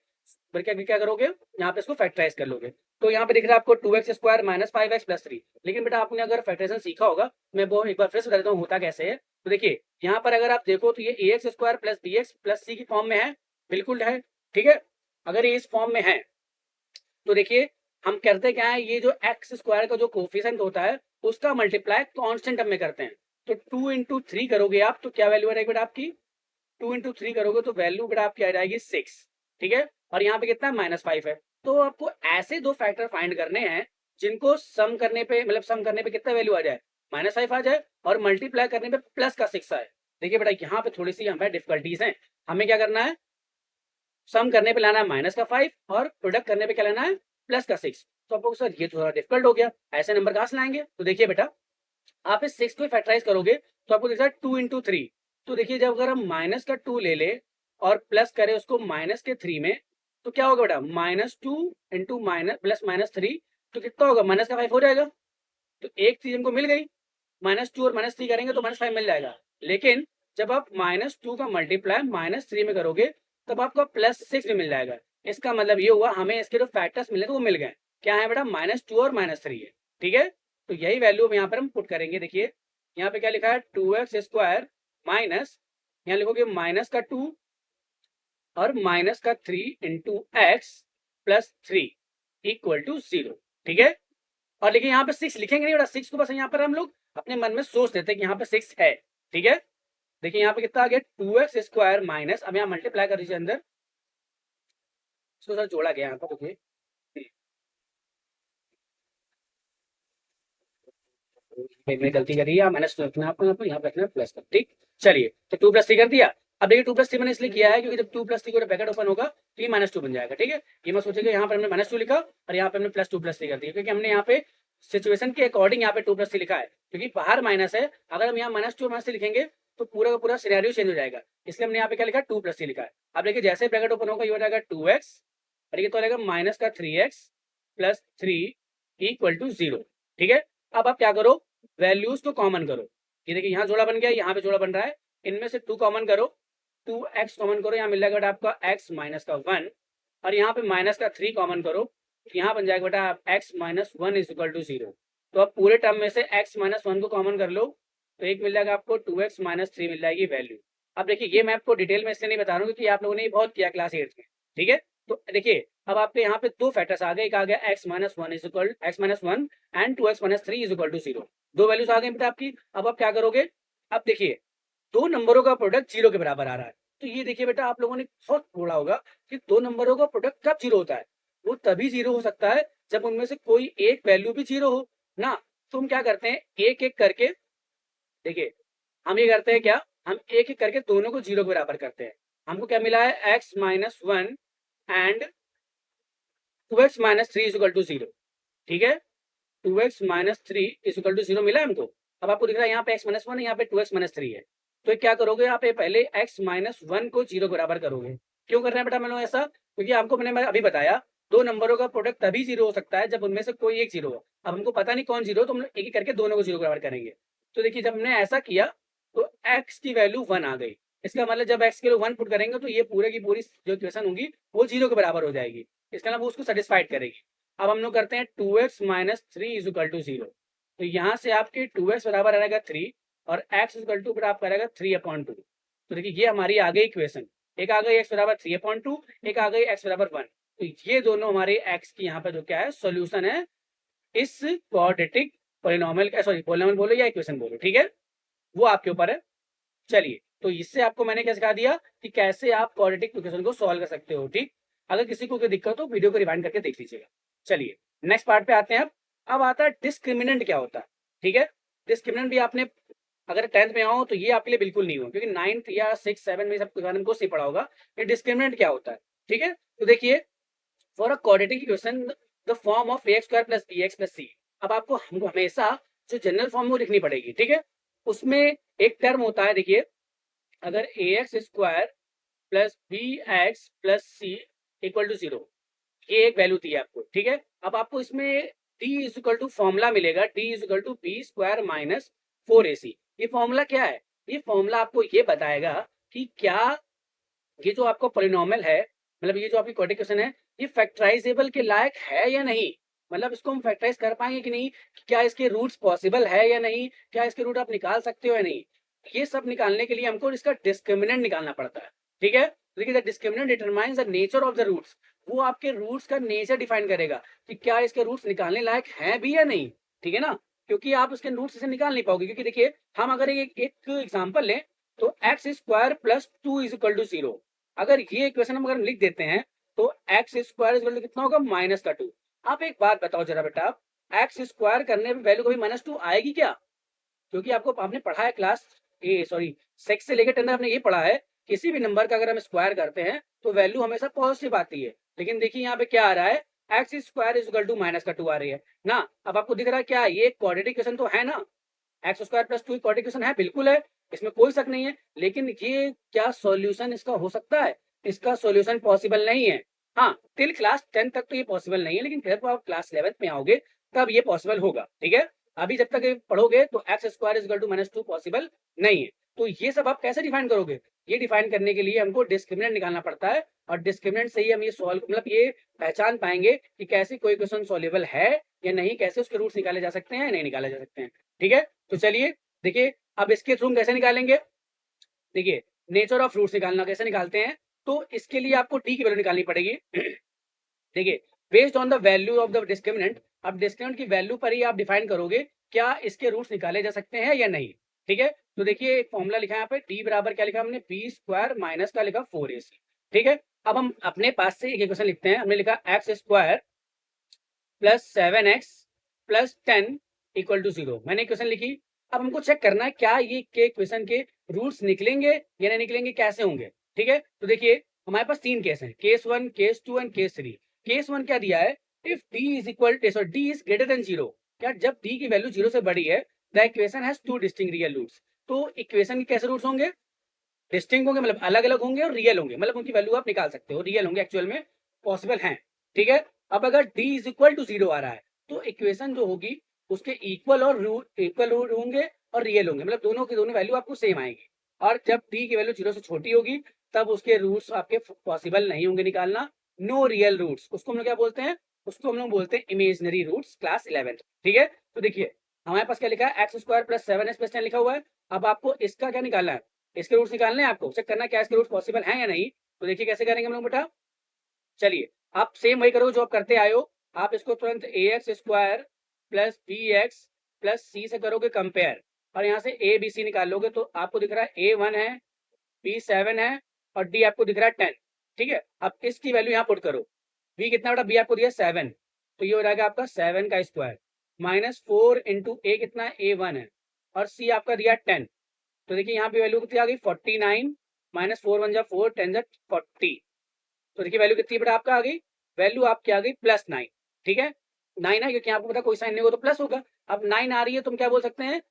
क्या करोगे, यहाँ पे इसको फैक्टराइज कर लोगे। तो यहाँ पे दिख रहा है आपको 2x² माइनस 5x प्लस 3। लेकिन बेटा आपने अगर फैक्टराइजेशन सीखा होगा, मैं वो एक बार फिर से बता देता हूँ होता कैसे है। तो देखिए यहाँ पर अगर आप देखो तो ये ax² plus bx plus c की फॉर्म में है, बिल्कुल है, ठीक है। अगर ये इस फॉर्म में है तो देखिए हम करते क्या है, ये जो x² का जो कोफिशिएंट होता है उसका मल्टीप्लाई कांस्टेंट टर्म में करते हैं। तो 2 इंटू 3 करोगे आप तो क्या वैल्यू आ जाएगी बेटा आपकी, 2 इंटू 3 करोगे तो वैल्यू बेटा आपकी आ जाएगी 6, ठीक है। और यहाँ पे कितना -5 है। तो आपको ऐसे दो फैक्टर फाइंड करने हैं जिनको सम करने पे मतलब सम करने पे कितना वैल्यू आ जाए, -5 आ जाए और मल्टीप्लाई करने पे प्लस का 6 आए। देखिए बेटा यहाँ पे थोड़ी सी हमें डिफिकल्टीज हैं, हमें क्या करना है, सम करने पे लाना है -5 और प्रोडक्ट करने पे क्या लेना है +6। तो आपको सर ये थोड़ा डिफिकल्ट हो गया, ऐसे नंबर कहाँ से लाएंगे। तो देखिए बेटा आप इस 6 को फैक्टराइज करोगे तो आपको दिख रहा है 2 इंटू 3। तो देखिए जब अगर हम -2 ले ले और प्लस करें उसको -3 में तो क्या होगा बेटा, -2 इंटू +-3 तो कितना होगा, -5 हो जाएगा। तो एक चीज हमको मिल गई, -2 और -3 करेंगे तो -5 मिल जाएगा। लेकिन जब आप -2 का मल्टीप्लाई -3 में करोगे तब आपको +6 भी मिल जाएगा। इसका मतलब ये हुआ हमें इसके जो फैक्टर्स मिले थे वो मिल गए, क्या है बेटा, -2 और -3 है, ठीक है। तो यही वैल्यू यहाँ पर हम पुट करेंगे। देखिए यहाँ पे क्या लिखा है, 2x² माइनस, यहाँ लिखोगे -2 और -3 into x plus 3 equal to 0, ठीक है। और लेकिन यहाँ पे 6 लिखेंगे नहीं बेटा, 6 को बस यहाँ पर हम लोग अपने मन में सोच देते हैं कि यहाँ पे 6 है, ठीक है। देखिए यहाँ पे कितना आ गया, 2x² माइनस, अब यहाँ मल्टीप्लाई कर दीजिए अंदर, इसको सर जोड़ा गया यहाँ पर, देखिए मैंने गलती करी है, माइनस रखना आपको यहाँ पर, यहाँ पे रखना प्लस कर, ठीक। चलिए तो 2 + 3 कर दिया, अब देखिए 2+3 मैंने इसलिए किया है क्योंकि जब 2+3 का ब्रैकेट ओपन होगा तो ये -2 बन जाएगा। ठीक है, ये मैं सोचेगा यहाँ पर हमने -2 लिखा और यहाँ पे हमने +2+3 कर दिया, क्योंकि हमने यहाँ पे सिचुएशन के अकॉर्डिंग यहाँ पे 2+3 लिखा है, क्योंकि बाहर माइनस है। अगर हम यहाँ -2 और -3 लिखेंगे तो पूरा का पूरा सिनेरियो चेंज हो जाएगा, इसलिए हमने यहाँ पे क्या लिखा 2+3 लिखा है। अब देखिए जैसे ब्रैकेट ओपन होगा ये हो जाएगा 2x और ये तो रहेगा -3x + 3 = 0। ठीक है, अब आप क्या करो, वैल्यूज को कॉमन करो। ये देखिए यहाँ जोड़ा बन गया, यहाँ पे जोड़ा बन रहा है, इनमें से 2 कॉमन करो, 2x कॉमन करो, यहाँ मिल जाएगा बेटा आपका x - 1 और यहाँ पे -3 कॉमन करो, यहाँ बन जाएगा बेटा x - 1 = 0। तो अब पूरे टर्म में से x - 1 को कॉमन कर लो तो एक मिल जाएगा आपको 2x - 3 मिल जाएगी वैल्यू। अब देखिए ये मैं आपको डिटेल में इसलिए नहीं बता रहा हूँ क्योंकि आप लोगों ने ये बहुत किया क्लास 8 में। ठीक है, तो देखिए अब आपके यहाँ पे 2 फैक्टर्स आ गए, एक आ गया x - 1 एंड 2x - 3 = 0। 2 वैल्यूज आ गई बेटा आपकी। अब आप क्या करोगे, अब देखिए 2 नंबरों का प्रोडक्ट 0 के बराबर आ रहा है, तो ये देखिए बेटा आप लोगों ने बहुत पढ़ा होगा कि 2 नंबरों का प्रोडक्ट कब 0 होता है। वो तभी 0 हो सकता है जब उनमें से कोई एक वैल्यू भी 0 हो ना। तो हम क्या करते हैं, एक एक करके, देखिए हम ये करते हैं क्या, हम एक एक करके दोनों को 0 के बराबर करते हैं। हमको क्या मिला है, x - 1 एंड 2x - 3 = 0। ठीक है, 2x - 3 = 0 मिला है हमको। अब आपको दिख रहा है यहाँ पे x - 1 है, यहाँ पे 2x - 3 है। तो क्या करोगे, यहाँ पे पहले x - 1 को 0 के बराबर करोगे। क्यों कर रहे हैं बेटा मैंने ऐसा, क्योंकि आपको मैंने अभी बताया 2 नंबरों का प्रोडक्ट तभी 0 हो सकता है जब उनमें से कोई एक 0 हो। अब हमको पता नहीं कौन 0 हो, तो हम एक एक करके दोनों को 0 के बराबर करेंगे। तो देखिए जब हमने ऐसा किया तो x की वैल्यू 1 आ गई। इसका मतलब जब x के लिए 1 पुट करेंगे तो ये पूरे की पूरी जो इक्वेशन होगी वो 0 के बराबर हो जाएगी। इसका मतलब वो उसको सेटिस्फाइड करेगी। अब हम लोग करते हैं 2x - 3 = 0। तो यहाँ से आपके 2x बराबर आ जाएगा 3 और x = आपका रहेगा 3/2। तो देखिए ये हमारी आ गई इक्वेशन, एक आ गई x बराबर 3/2, एक आ गई x बराबर 1। तो ये दोनों हमारे x की यहाँ पर जो क्या है सॉल्यूशन है इस क्वाड्रेटिक पॉलिनोमियल का, सॉरी पॉलिनोमियल बोलो या इक्वेशन बोलो, ठीक है, वो आपके ऊपर है। चलिए तो इससे आपको मैंने क्या सिखा दिया कि कैसे आप क्वाड्रेटिक इक्वेशन को सॉल्व कर सकते हो। ठीक, अगर किसी को कोई दिक्कत हो वीडियो को रिवाइंड करके देख लीजिएगा। चलिए नेक्स्ट पार्ट पे आते हैं। अब आता है डिस्क्रिमिनेंट क्या होता है। ठीक है, डिस्क्रिमिनेंट भी आपने अगर 10th में आओ तो ये आपके लिए बिल्कुल नहीं हो, क्योंकि 9th या 6, 7 में सब बारे में कुछ नहीं पढ़ा होगा कि डिस्क्रिमिनेंट क्या होता है। ठीक है, तो देखिए for a quadratic equation the form of ax² + bx + c। अब आपको हमको हमेशा जो जनरल फॉर्म वो लिखनी पड़ेगी। ठीक है, उसमें एक टर्म होता है, देखिए अगर ax² + bx + c = 0, ये एक वैल्यू दी है आपको। ठीक है, अब आपको इसमें d फॉर्मूला मिलेगा, d = b² - 4ac। ये फॉर्मूला क्या है, ये फॉर्मूला आपको ये बताएगा कि क्या ये जो आपका पॉलिनोमियल है, मतलब ये जो आपकी क्वाड्रेटिक इक्वेशन है, ये फैक्टराइजेबल के लायक है या नहीं, मतलब इसको हम फैक्टराइज कर पाएंगे कि नहीं, क्या इसके रूट्स पॉसिबल है या नहीं, क्या इसके रूट आप निकाल सकते हो या नहीं। ये सब निकालने के लिए हमको इसका डिस्क्रिमिनेंट निकालना पड़ता है। ठीक है, देखिए the discriminant determines the nature of the roots. वो आपके रूट्स का नेचर डिफाइन करेगा कि क्या इसके रूट्स निकालने लायक हैं भी या नहीं। ठीक है ना, क्योंकि आप उसके रूट्स से निकाल नहीं पाओगे, क्योंकि देखिए हम अगर एक एग्जाम्पल लें तो x² + 2 = 0। अगर ये इक्वेशन हम अगर लिख देते हैं तो x² कितना होगा, -2। आप एक बात बताओ जरा बेटा, x² करने पे वैल्यू कभी -2 आएगी क्या? क्योंकि आपको आपने पढ़ा है क्लास ए सॉरी 6 से लेकर 10 तक आपने ये पढ़ा है, किसी भी नंबर का अगर हम स्क्वायर करते हैं तो वैल्यू हमेशा पॉजिटिव आती है। लेकिन देखिए यहाँ पे क्या आ रहा है, x² = -2 आ रही है ना। अब आपको दिख रहा है क्या, ये क्वाड्रेटिक इक्वेशन तो है ना, x² + 2 क्वाड्रेटिक इक्वेशन है, बिल्कुल है, इसमें कोई शक नहीं है। लेकिन ये क्या सॉल्यूशन इसका हो सकता है, इसका सॉल्यूशन पॉसिबल नहीं है। हाँ, टिल क्लास 10 तक तो ये पॉसिबल नहीं है, लेकिन जब आप क्लास 11th में आओगे तब ये पॉसिबल होगा। ठीक है, अभी जब तक ये पढ़ोगे तो x² = -2 पॉसिबल नहीं है। तो ये सब आप कैसे डिफाइन करोगे, ये डिफाइन करने के लिए हमको डिस्क्रिमिनेंट निकालना पड़ता है, और डिस्क्रिमिनेंट से ही हम ये सॉल्व मतलब ये पहचान पाएंगे कि कैसे कोई क्वेश्चन सॉल्वेबल है या नहीं, कैसे उसके रूट्स निकाले जा सकते हैं या नहीं निकाले जा सकते हैं। ठीक है, तो चलिए देखिए अब इसके थ्रू कैसे निकालेंगे। देखिए नेचर ऑफ रूट्स निकालना कैसे निकालते हैं, तो इसके लिए आपको डी की वैल्यू निकालनी पड़ेगी। देखिए based on the value of the discriminant, अब डिस्क्रिमिनेंट की वैल्यू पर ही आप डिफाइन करोगे क्या इसके रूट्स निकाले जा सकते हैं या नहीं। ठीक है, तो देखिए एक फॉर्मूला लिखा है यहाँ पे, डी बराबर क्या लिखा हमने, b² माइनस का लिखा 4ac। ठीक है, अब हम अपने पास से एक इक्वेशन लिखते हैं, हमने लिखा x² + 7x + 10 = 0। मैंने इक्वेशन लिखी। अब हमको चेक करना है क्या ये के इक्वेशन के रूट्स निकलेंगे या नहीं निकलेंगे, कैसे होंगे, ठीक है। तो देखिए हमारे पास 3 केस हैं, case 1, case 2 and case 3। Case 1 क्या दिया है, if d is equal d is greater than 0, क्या जब d की वैल्यू 0 से बड़ी है, the equation has 2 distinct real roots. तो इक्वेशन के कैसे रूट्स होंगे, डिस्टिंक्ट होंगे, मतलब अलग अलग होंगे, और रियल होंगे, मतलब उनकी वैल्यू आप निकाल सकते हो, रियल होंगे, एक्चुअल में पॉसिबल हैं, ठीक है। अब अगर d इज इक्वल टू 0 आ रहा है तो इक्वेशन जो होगी उसके इक्वल और इक्वल रूट होंगे और रियल होंगे, मतलब दोनों की दोनों वैल्यू आपको सेम आएगी। और जब d की वैल्यू 0 से छोटी होगी तब उसके रूट्स आपके पॉसिबल नहीं होंगे निकालना, नो रियल रूट्स, उसको हम लोग क्या बोलते हैं, उसको हम लोग बोलते हैं इमेजिनरी रूट्स, क्लास 11, ठीक है। तो देखिए हमारे पास क्या लिखा है, x square plus 7x plus 10 लिखा हुआ है। अब आपको इसका क्या निकालना है, इसके रूट्स निकालने हैं, आपको चेक करना क्या इसके रूट्स पॉसिबल हैं या नहीं। तो देखिए कैसे करेंगे हम लोग बेटा, चलिए आप सेम वही करो जो आप करते आए हो, आप इसको तुरंत A x square plus B x plus C से करोगे कंपेयर, और यहाँ से ए बी सी निकाल लोगे तो आपको दिख रहा है ए 1 है, बी 7 है और डी आपको दिख रहा है 10, ठीक है। अब इसकी वैल्यू यहाँ पुट करो, बी कितना बेटा, बी आपको दिया 7, तो ये हो जाएगा आपका 7 का स्क्वायर माइनस 4 इंटू ए कितना है, ए 1 है, और सी आपका दिया 10। तो देखिए यहाँ पे वैल्यू कितनी आ गई 49, माइनस 4 1 जा 4 10 जा 40। तो देखिए वैल्यू कितनी बेटा आपका आ गई, वैल्यू आपकी आ गई +9, ठीक है। 9 है क्योंकि आपको पता कोई साइन नहीं होगा तो प्लस होगा। अब 9 आ रही है, तुम क्या बोल सकते हैं,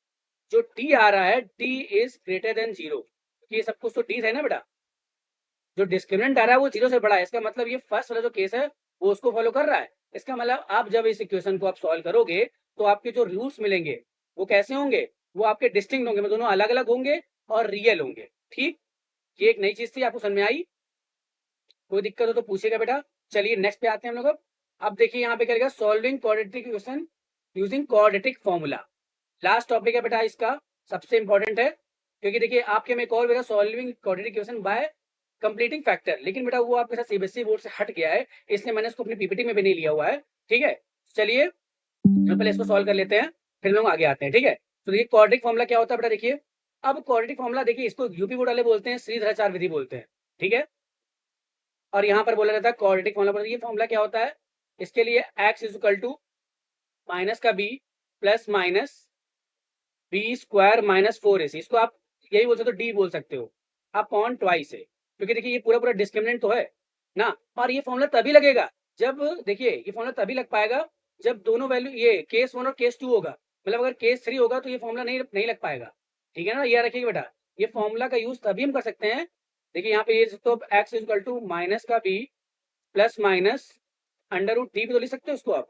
जो डी आ रहा है डी इज ग्रेटर देन 0, ये सब कुछ तो डी है ना बेटा, जो डिस्क्रिमिनेंट आ रहा है वो 0 से बड़ा है, इसका मतलब ये फर्स्ट वाला जो केस है वो उसको फॉलो कर रहा है। इसका मतलब आप जब इस इक्वेशन को आप सॉल्व करोगे तो आपके जो रूट्स मिलेंगे वो कैसे होंगे, वो आपके डिस्टिंक्ट होंगे, मतलब दोनों अलग अलग होंगे और रियल होंगे, ठीक। ये एक नई चीज थी, आपको समझ में आई, कोई दिक्कत हो तो पूछेगा बेटा। चलिए नेक्स्ट पे आते हैं हम लोग। अब देखिए यहाँ पे क्या लिखा, solving quadratic equation using quadratic formula, last topic है बेटा इसका, सबसे इंपॉर्टेंट है, क्योंकि देखिए आपके में एक और बेटा solving quadratic equation bye completing factor, लेकिन बेटा वो आपके साथ सीबीएसई बोर्ड से हट गया है, इसलिए मैंने इसको अपनी पीपीटी में भी नहीं लिया हुआ है, ठीक है। चलिए हम पहले इसको सॉल्व कर लेते हैं, फिर लोग आगे आते हैं, ठीक है। तो देखिए क्वाड्रेटिक फॉर्मूला क्या होता है बेटा, देखिए अब क्वाड्रेटिक फॉर्मूला देखिए इसको यूपी बोर्ड वाले बोलते हैं श्रीधराचार्य विधि बोलते हैं, ठीक है। और यहाँ पर बोला जाता है क्वाड्रेटिक फॉर्मूला पर, ये फॉर्मूला क्या होता है, इसके लिए X is equal to minus का B plus minus B square minus 4ac, इसको आप यही बोल सकते हो, डी बोल सकते हो, अपॉन ट्वाइस है, क्योंकि देखिए ये पूरा पूरा डिस्क्रिमिनेंट तो है ना। और ये फॉर्मूला तभी लगेगा जब, देखिए ये फॉर्मूला तभी लग पाएगा जब दोनों वैल्यू, ये केस 1 और केस 2 होगा, मतलब अगर केस 3 होगा तो ये फॉर्मूला नहीं लग पाएगा, ठीक है ना। ये रखिएगा बेटा, ये फॉर्मूला का यूज तभी हम कर सकते हैं, देखिए यहाँ पे ये तो X is equal to minus का B plus minus under root D भी तो लिख सकते हो उसको आप,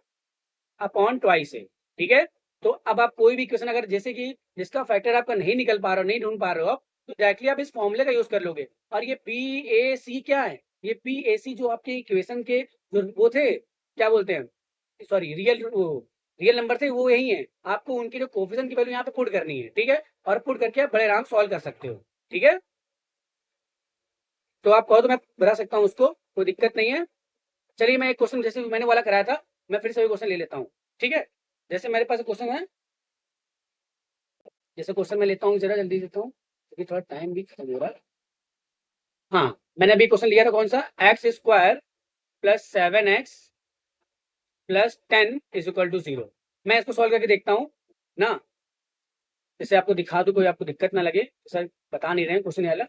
अपॉन ट्वाइस है, ठीक है। तो अब आप कोई भी क्वेश्चन अगर जैसे कि जिसका फैक्टर आपका नहीं निकल पा रहा हो, नहीं ढूंढ पा रहे हो आप, तो डायरेक्टली आप इस फॉर्मूले का यूज कर लोगे। और ये पी ए सी क्या है, ये पी ए सी जो आपके इक्वेशन के जो वो थे, क्या बोलते हैं, सॉरी रियल नंबर थे, वो यही है, आपको उनकी जो कोफिशिएंट की वैल्यू यहाँ पे पुट करनी है, ठीक है। और पुट करके आप बड़े आराम सॉल्व कर सकते हो, ठीक है। तो आप कहो तो मैं बता सकता हूँ उसको, कोई दिक्कत नहीं है। चलिए मैं एक क्वेश्चन जैसे मैंने वाला कराया था, मैं फिर से क्वेश्चन ले लेता हूँ, ठीक है। जैसे मेरे पास क्वेश्चन है, जैसे क्वेश्चन मैं लेता हूँ, जरा जल्दी देता हूँ क्योंकि थोड़ा टाइम भी खत्म हो रहा है। हाँ, मैंने अभी क्वेश्चन लिया था कौन सा, x square plus 7x plus 10 is equal to 0। मैं इसको सॉल्व करके देखता हूँ ना, जैसे आपको दिखा दूँ, कोई आपको दिक्कत ना लगे, सर बता नहीं रहे हैं क्वेश्चन वाला,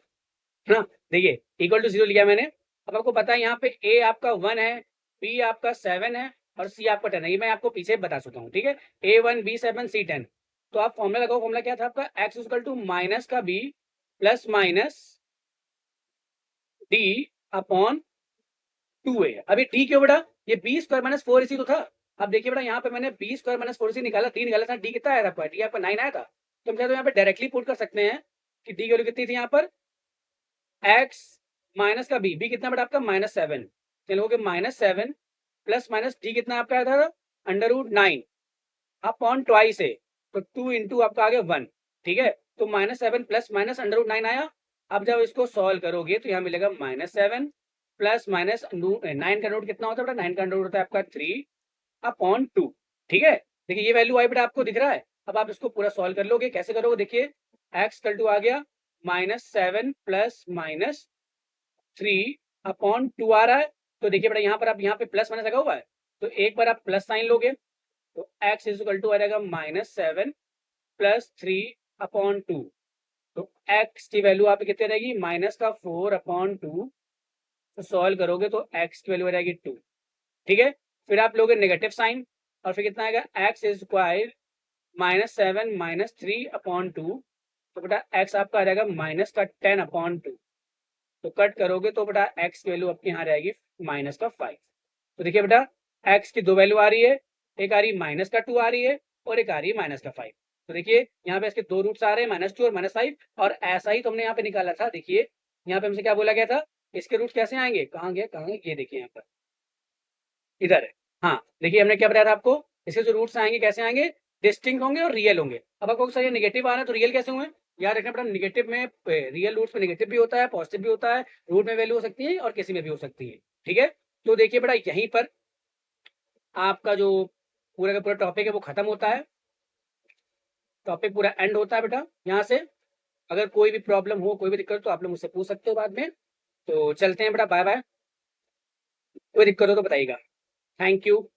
हाँ। देखिए इक्वल टू 0 लिया मैंने, अब आपको पता है यहाँ पे ए आपका 1 है, बी आपका 7 है और सी आपका 10 है, ये मैं आपको पीछे बता चुका हूँ, ठीक है। A1 B7 C10, तो आप फॉर्मूला लगाओ, फॉर्मूला क्या था आपका, एक्स इक्वल टू माइनस का B plus minus d upon 2a। अभी डी क्यों बेटा, ये बी स्क्वायर माइनस 4ac तो था। अब देखिए बेटा यहाँ पे मैंने बी स्क्वायर माइनस 4ac निकाला, डी निकाला था, डी कितना आया था आपका, डी आपका 9 आया था। तो हम चाहे तो यहाँ पे डायरेक्टली पुट कर सकते हैं कि डी की वैल्यू कितनी थी यहाँ पर, एक्स माइनस का बी कितना बेटा आपका -7, चलोगे -7 प्लस माइनस डी कितना आपका आया था, अंडर रूट 9 अपॉन ट्वाइस है, तो 2 इंटू आपका आ गया 1, ठीक है। तो -7 प्लस माइनस अंडर रूट 9 आया। अब जब इसको सॉल्व करोगे तो यहाँ मिलेगा -7 प्लस माइनस 9 का रूट कितना होता है बेटा, 9 का रूट होता है आपका 3 अपॉन 2, ठीक है। देखिए ये वैल्यू आई बेटा आपको दिख रहा है। अब आप इसको पूरा सॉल्व कर लोगे, कैसे करोगे, देखिए एक्स कल टू आ गया -7 प्लस माइनस 3 अपॉन 2 आ रहा है। तो देखिए बेटा यहाँ पर आप यहाँ पे प्लस माइनस लगा हुआ है, तो एक बार आप प्लस साइन लोगे तो एक्स इज इक्वल टू आ जाएगा -7 प्लस 3 अपॉन 2, तो एक्स की वैल्यू आप कितनी रहेगी, -4/2। तो सॉल्व करोगे तो एक्स की वैल्यू आ जाएगी 2। ठीक है, फिर आप लोगे नेगेटिव साइन और फिर कितना आएगा, एक्स इज स्क्वायर -7 -3/2। तो बेटा एक्स आपका आ जाएगा -10/2। तो कट करोगे तो बेटा एक्स की वैल्यू आपके यहाँ रहेगी -5। तो देखिए बेटा एक्स की दो वैल्यू आ रही है, एक आ रही -2 आ रही है और एक आ रही है -5। तो देखिए यहाँ पे इसके दो रूट्स आ रहे हैं, -2 और -5। और ऐसा ही तुमने यहाँ पे निकाला था। देखिए यहाँ पे हमसे क्या बोला गया था, इसके रूट कैसे आएंगे, कहाँ गए कहाँ गए, ये देखिए यहाँ पर इधर है। हाँ देखिए हमने क्या बताया था आपको, इसके जो रूट्स आएंगे कैसे आएंगे, डिस्टिंक्ट होंगे और रियल होंगे। अब आपको सर ये नेगेटिव आ रहा है तो रियल कैसे हुए, याद रखना बेटा नेगेटिव में रियल रूट्स में नेगेटिव भी होता है, पॉजिटिव भी होता है, रूट में वैल्यू हो सकती है और किसी में भी हो सकती है। ठीक है, तो देखिए बेटा यहीं पर आपका जो पूरा का पूरा टॉपिक है वो खत्म होता है, टॉपिक पूरा एंड होता है बेटा यहाँ से। अगर कोई भी प्रॉब्लम हो, कोई भी दिक्कत तो आप लोग मुझसे पूछ सकते हो बाद में। तो चलते हैं बेटा, बाय बाय। कोई दिक्कत हो तो बताइएगा। Thank you.